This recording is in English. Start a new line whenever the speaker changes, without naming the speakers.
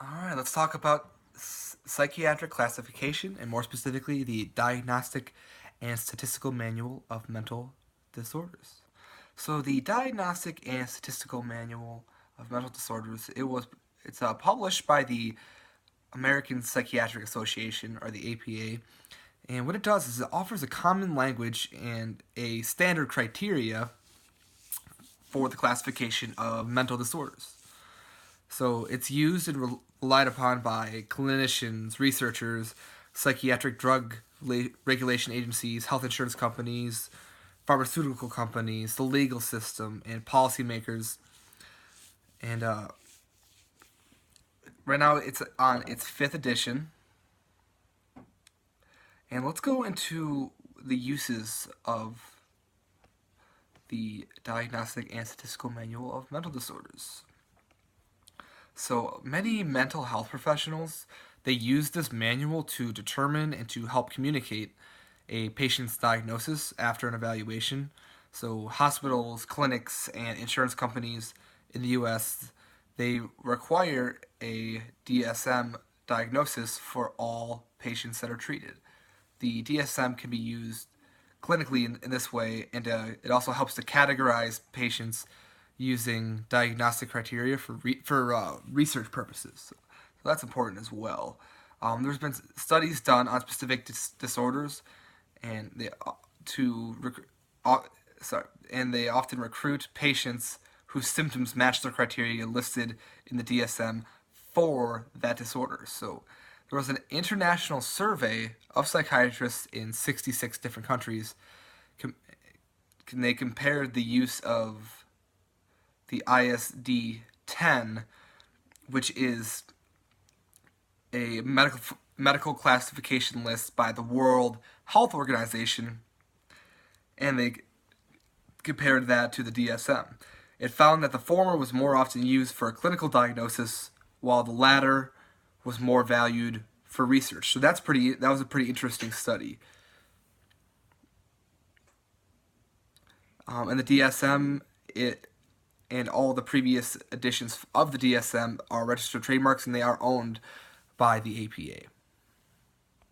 Alright, let's talk about psychiatric classification, and more specifically, the Diagnostic and Statistical Manual of Mental Disorders. So, the Diagnostic and Statistical Manual of Mental Disorders, it's published by the American Psychiatric Association, or the APA, and what it does is it offers a common language and a standard criteria for the classification of mental disorders. So it's used and relied upon by clinicians, researchers, psychiatric drug regulation agencies, health insurance companies, pharmaceutical companies, the legal system, and policymakers. And right now it's on its fifth edition. And let's go into the uses of the Diagnostic and Statistical Manual of Mental Disorders. So many mental health professionals, they use this manual to determine and to help communicate a patient's diagnosis after an evaluation. So hospitals, clinics, and insurance companies in the US, they require a DSM diagnosis for all patients that are treated. The DSM can be used clinically in this way, and it also helps to categorize patients using diagnostic criteria for research purposes. So that's important as well. There's been studies done on specific disorders, and they often recruit patients whose symptoms match the criteria listed in the DSM for that disorder. So there was an international survey of psychiatrists in 66 different countries. They compared the use of the ISD-10, which is a medical classification list by the World Health Organization, and they compared that to the DSM. It found that the former was more often used for a clinical diagnosis, while the latter was more valued for research. So that was a pretty interesting study. And the DSM, and all the previous editions of the DSM are registered trademarks, and they are owned by the APA.